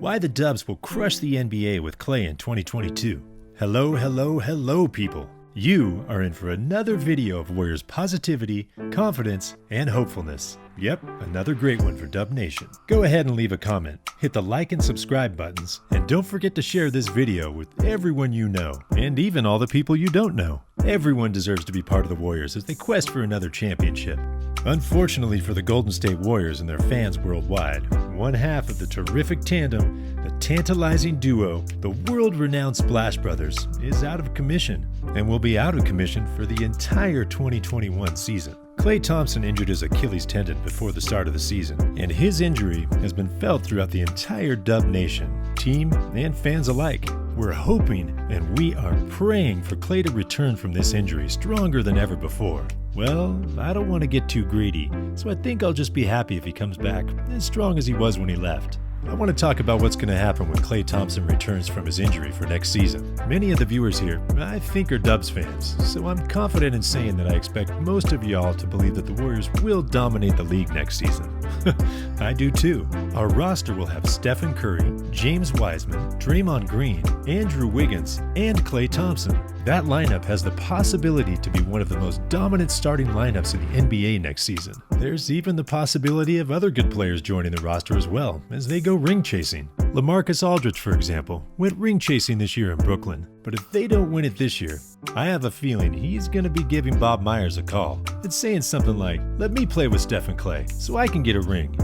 Why the Dubs will crush the NBA with Klay in 2022. Hello people. You are in for another video of Warriors positivity, confidence, and hopefulness. Yep, another great one for Dub Nation. Go ahead and leave a comment, hit the like and subscribe buttons, and don't forget to share this video with everyone you know, and even all the people you don't know. Everyone deserves to be part of the Warriors as they quest for another championship. Unfortunately for the Golden State Warriors and their fans worldwide, one half of the terrific tandem, the tantalizing duo, the world-renowned Splash Brothers, is out of commission and will be out of commission for the entire 2021 season. Klay Thompson injured his Achilles tendon before the start of the season, and his injury has been felt throughout the entire Dub Nation, team and fans alike. We're hoping and we are praying for Klay to return from this injury stronger than ever before. Well, I don't want to get too greedy, so I think I'll just be happy if he comes back as strong as he was when he left. I want to talk about what's going to happen when Klay Thompson returns from his injury for next season. Many of the viewers here, I think, are Dubs fans, so I'm confident in saying that I expect most of y'all to believe that the Warriors will dominate the league next season. I do too. Our roster will have Stephen Curry, James Wiseman, Draymond Green, Andrew Wiggins, and Klay Thompson. That lineup has the possibility to be one of the most dominant starting lineups in the NBA next season. There's even the possibility of other good players joining the roster as well, as they go ring chasing. LaMarcus Aldridge, for example, went ring chasing this year in Brooklyn. But if they don't win it this year, I have a feeling he's going to be giving Bob Myers a call and saying something like, "Let me play with Steph and Klay so I can get a ring."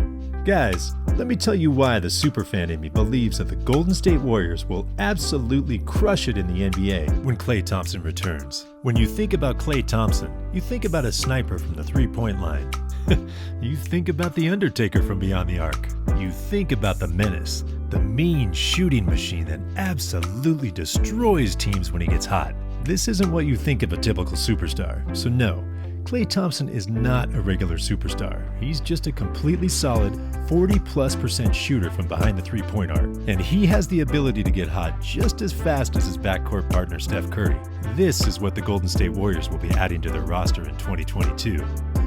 Guys, let me tell you why the superfan in me believes that the Golden State Warriors will absolutely crush it in the NBA when Klay Thompson returns. When you think about Klay Thompson, you think about a sniper from the three-point line. You think about the Undertaker from beyond the arc. You think about the menace, the mean shooting machine that absolutely destroys teams when he gets hot. This isn't what you think of a typical superstar, so no. Klay Thompson is not a regular superstar. He's just a completely solid 40+% shooter from behind the three-point arc. And he has the ability to get hot just as fast as his backcourt partner Steph Curry. This is what the Golden State Warriors will be adding to their roster in 2022.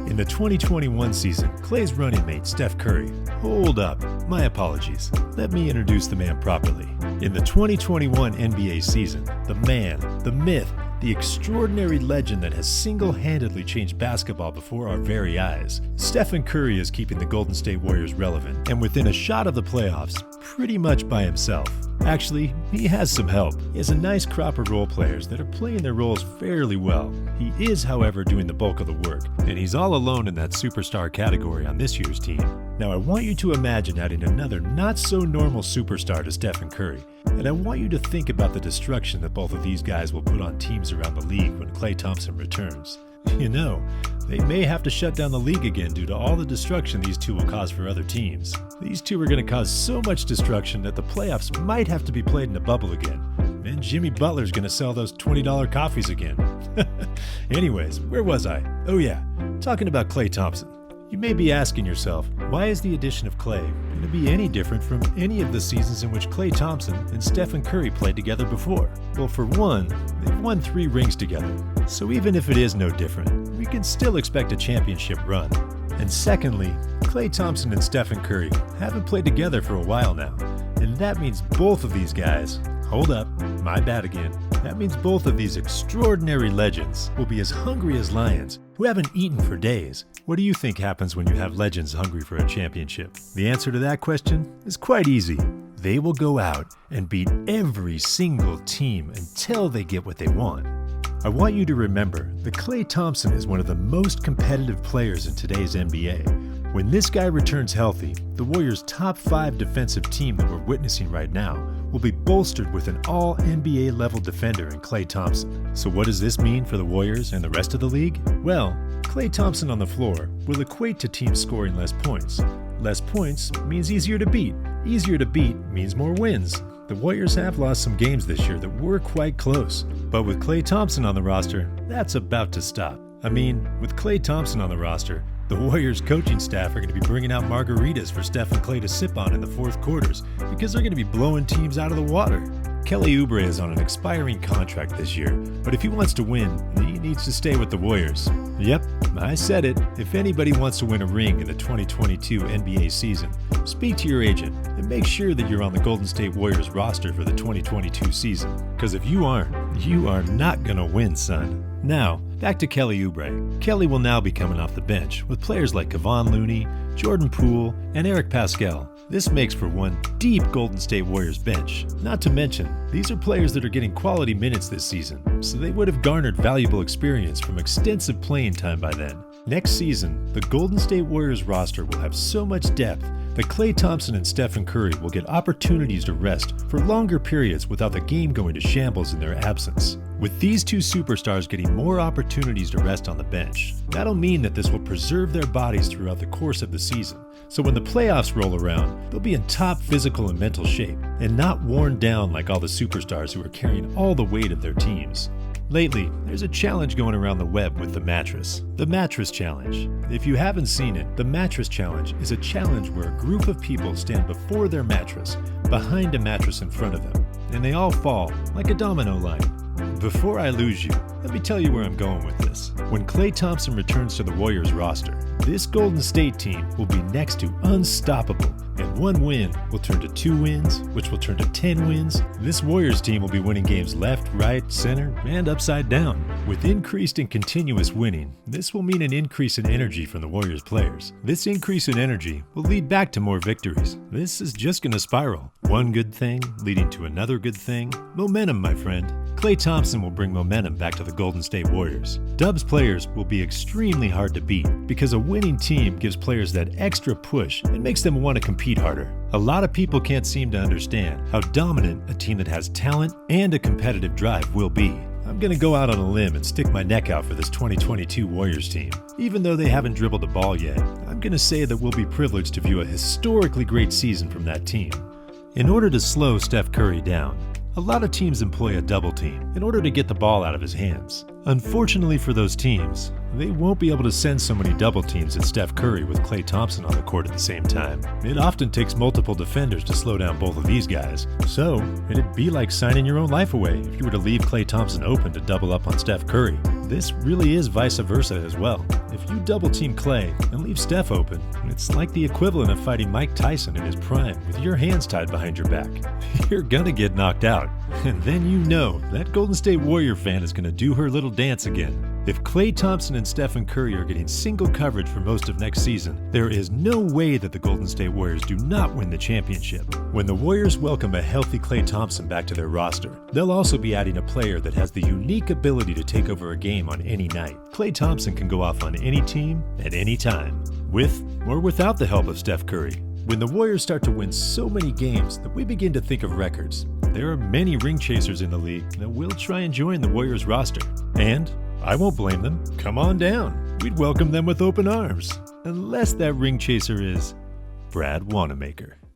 In the 2021 season, Klay's running mate Steph Curry. Hold up, my apologies. Let me introduce the man properly. In the 2021 NBA season, the man, the myth, the extraordinary legend that has single-handedly changed basketball before our very eyes, Stephen Curry is keeping the Golden State Warriors relevant and within a shot of the playoffs pretty much by himself. Actually, he has some help. He has a nice crop of role players that are playing their roles fairly well. He is, however, doing the bulk of the work, and he's all alone in that superstar category on this year's team. Now, I want you to imagine adding another not-so-normal superstar to Stephen Curry, and I want you to think about the destruction that both of these guys will put on teams around the league when Klay Thompson returns. You know, they may have to shut down the league again due to all the destruction these two will cause for other teams. These two are going to cause so much destruction that the playoffs might have to be played in a bubble again. And Jimmy Butler's going to sell those $20 coffees again. Anyways, where was I? Oh yeah, talking about Klay Thompson. You may be asking yourself, why is the addition of Klay going to be any different from any of the seasons in which Klay Thompson and Stephen Curry played together before? Well, for one, they've won 3 rings together, so even if it is no different, we can still expect a championship run. And secondly, Klay Thompson and Stephen Curry haven't played together for a while now, and that means both of these guys, hold up, my bad again, that means both of these extraordinary legends will be as hungry as lions who haven't eaten for days. What do you think happens when you have legends hungry for a championship? The answer to that question is quite easy. They will go out and beat every single team until they get what they want. I want you to remember that Klay Thompson is one of the most competitive players in today's NBA. When this guy returns healthy, the Warriors' top 5 defensive team that we're witnessing right now will be bolstered with an all-NBA level defender in Klay Thompson. So what does this mean for the Warriors and the rest of the league? Well, Klay Thompson on the floor will equate to teams scoring less points. Less points means easier to beat. Easier to beat means more wins. The Warriors have lost some games this year that were quite close, but with Klay Thompson on the roster, that's about to stop. I mean, with Klay Thompson on the roster, the Warriors coaching staff are going to be bringing out margaritas for Steph and Klay to sip on in the fourth quarters because they're going to be blowing teams out of the water. Kelly Oubre is on an expiring contract this year, but if he wants to win, he needs to stay with the Warriors. Yep, I said it. If anybody wants to win a ring in the 2022 NBA season, speak to your agent. and make sure that you're on the Golden State Warriors roster for the 2022 season. Because if you aren't, you are not gonna win, son. Now, back to Kelly Oubre. Kelly will now be coming off the bench with players like Kevon Looney, Jordan Poole, and Eric Pascal. This makes for one deep Golden State Warriors bench. Not to mention, these are players that are getting quality minutes this season, so they would have garnered valuable experience from extensive playing time by then. Next season, the Golden State Warriors roster will have so much depth that Klay Thompson and Stephen Curry will get opportunities to rest for longer periods without the game going to shambles in their absence. With these two superstars getting more opportunities to rest on the bench, that'll mean that this will preserve their bodies throughout the course of the season. So when the playoffs roll around, they'll be in top physical and mental shape, and not worn down like all the superstars who are carrying all the weight of their teams. Lately, there's a challenge going around the web with the mattress. The Mattress Challenge. If you haven't seen it, the Mattress Challenge is a challenge where a group of people stand before their mattress, behind a mattress in front of them, and they all fall like a domino line. Before I lose you, let me tell you where I'm going with this. When Klay Thompson returns to the Warriors roster, this Golden State team will be next to unstoppable, and one win will turn to 2 wins, which will turn to 10 wins. This Warriors team will be winning games left, right, center, and upside down. With increased and continuous winning, this will mean an increase in energy from the Warriors players. This increase in energy will lead back to more victories. This is just going to spiral. One good thing leading to another good thing. Momentum, my friend. Klay Thompson will bring momentum back to the Golden State Warriors. Dubs players will be extremely hard to beat because a winning team gives players that extra push and makes them want to compete harder. A lot of people can't seem to understand how dominant a team that has talent and a competitive drive will be. I'm going to go out on a limb and stick my neck out for this 2022 Warriors team. Even though they haven't dribbled the ball yet, I'm going to say that we'll be privileged to view a historically great season from that team. In order to slow Steph Curry down, a lot of teams employ a double team in order to get the ball out of his hands. Unfortunately for those teams, they won't be able to send so many double teams at Steph Curry with Klay Thompson on the court at the same time. It often takes multiple defenders to slow down both of these guys. So, it'd be like signing your own life away if you were to leave Klay Thompson open to double up on Steph Curry. This really is vice versa as well. If you double team Klay and leave Steph open, it's like the equivalent of fighting Mike Tyson in his prime with your hands tied behind your back. You're gonna get knocked out. And then you know that Golden State Warrior fan is gonna do her little dance again. If Klay Thompson and Stephen Curry are getting single coverage for most of next season, there is no way that the Golden State Warriors do not win the championship. When the Warriors welcome a healthy Klay Thompson back to their roster, they'll also be adding a player that has the unique ability to take over a game on any night. Klay Thompson can go off on any team at any time, with or without the help of Steph Curry. When the Warriors start to win so many games that we begin to think of records, there are many ring chasers in the league that will try and join the Warriors roster. And I won't blame them. Come on down. We'd welcome them with open arms. Unless that ring chaser is Brad Wanamaker.